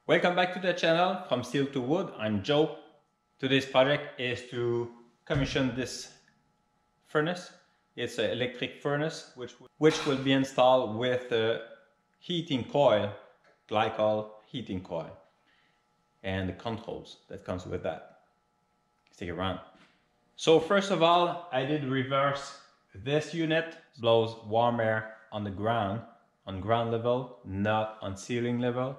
Welcome back to the channel From Steel to Wood. I'm Joe. Today's project is to commission this furnace. It's an electric furnace which will be installed with a heating coil, glycol heating coil, and the controls that comes with that. Stick around. So first of all, I did reverse this unit. Blows warm air on the ground, on ground level, not on ceiling level.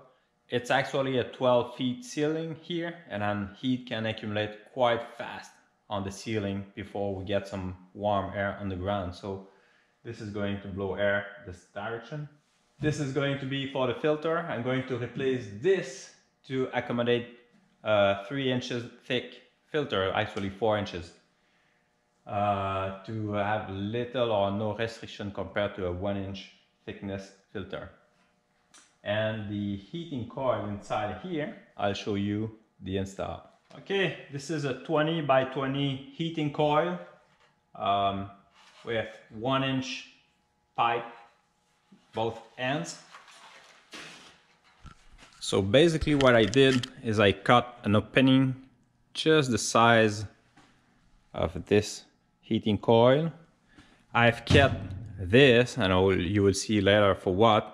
It's actually a 12 feet ceiling here, and then heat can accumulate quite fast on the ceiling before we get some warm air on the ground. So this is going to blow air this direction. This is going to be for the filter. I'm going to replace this to accommodate a 3 inches thick filter, actually 4 inches, to have little or no restriction compared to a 1 inch thickness filter. And the heating coil inside here, I'll show you the install. Okay, this is a 20 by 20 heating coil with 1 inch pipe both ends. So basically what I did is I cut an opening just the size of this heating coil. I've kept this, and you will see later for what.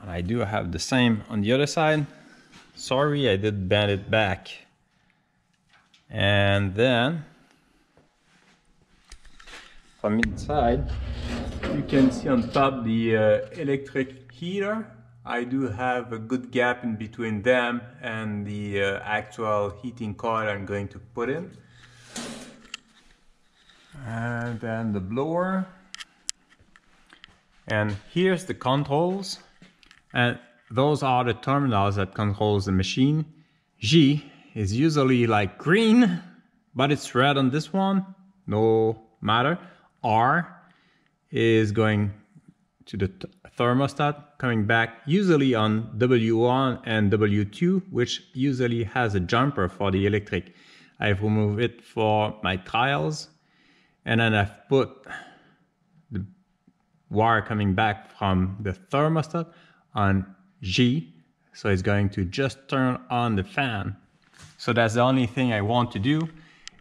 And I do have the same on the other side. Sorry, I did bend it back. And then from inside, you can see on top the electric heater. I do have a good gap in between them and the actual heating coil I'm going to put in. And then the blower. And here's the controls. And those are the terminals that controls the machine. G is usually like green, but it's red on this one, no matter. R is going to the thermostat, coming back usually on W1 and W2, which usually has a jumper for the electric. I've removed it for my trials, and then I've put the wire coming back from the thermostat on G, so it's going to just turn on the fan. So that's the only thing I want to do.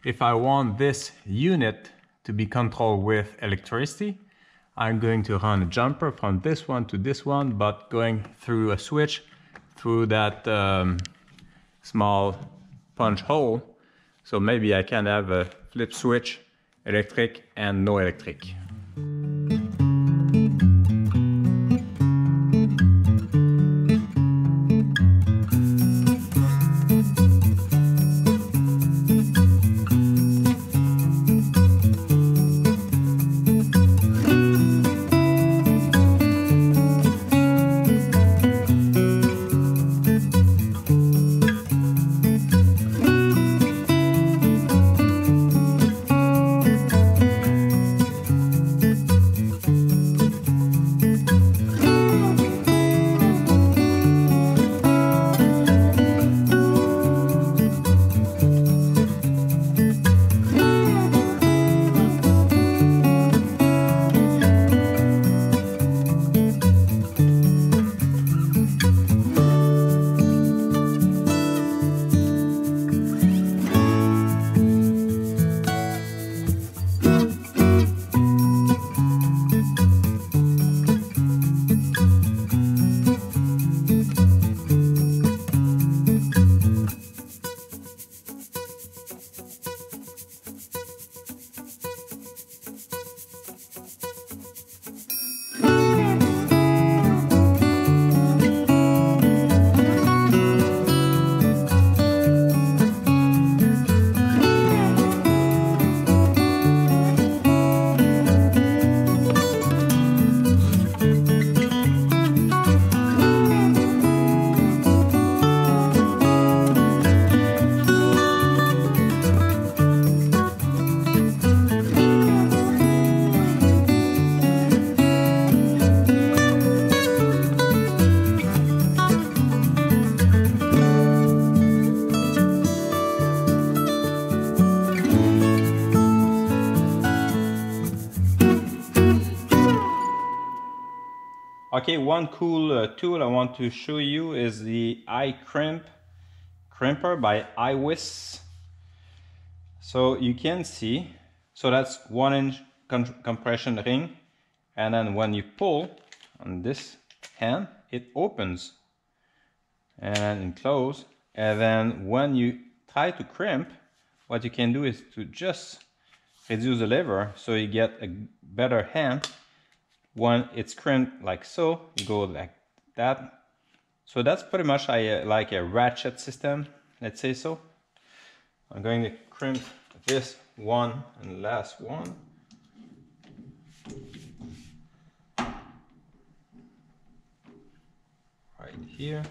If I want this unit to be controlled with electricity, I'm going to run a jumper from this one to this one, but going through a switch through that small punch hole. So maybe I can have a flip switch, electric and no electric. Okay, one cool tool I want to show you is the eye crimper by iWis. So you can see, so that's 1-inch compression ring, and then when you pull on this hand, it opens and then close. And then when you try to crimp, what you can do is to just reduce the lever so you get a better hand. When it's crimped like so, you go like that. So that's pretty much like a ratchet system, let's say so. I'm going to crimp this one and last one. Right here.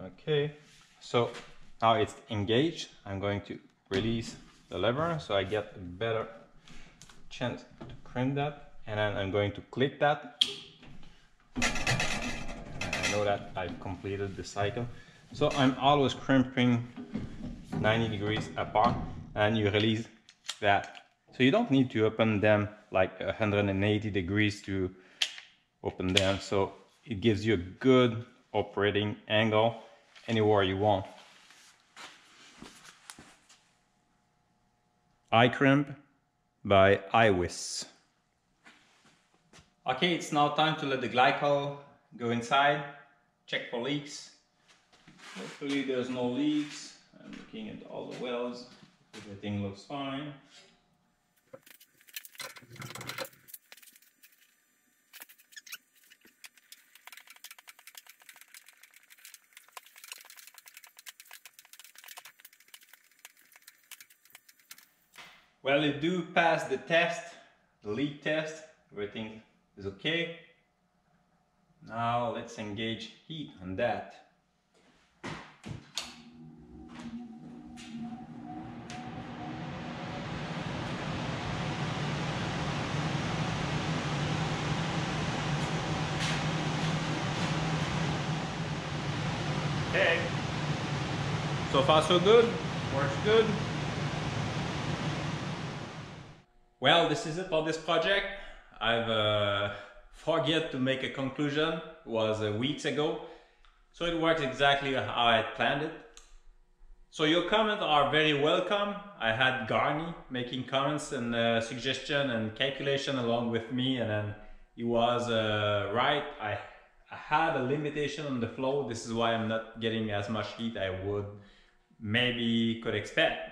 Okay, so now it's engaged. I'm going to release the lever so I get a better chance to crimp that, and then I'm going to click that. I know that I've completed the cycle. So I'm always crimping 90 degrees apart, and you release that. So you don't need to open them like 180 degrees to open them. So it gives you a good operating angle anywhere you want. Eye crimp by iWis. Okay, it's now time to let the glycol go inside. Check for leaks. Hopefully there's no leaks. I'm looking at all the wells. Everything looks fine. Well, it do pass the test, the leak test. Everything is okay. Now let's engage heat on that. Okay. So far so good. Works good. Well, this is it for this project. I've forget to make a conclusion. It was weeks ago. So it works exactly how I planned it. So your comments are very welcome. I had Garni making comments and suggestion and calculation along with me, and then he was right. I had a limitation on the flow. This is why I'm not getting as much heat I would maybe could expect.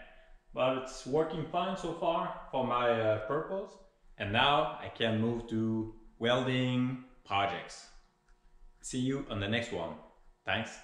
But it's working fine so far for my purpose. And now I can move to welding projects. See you on the next one. Thanks.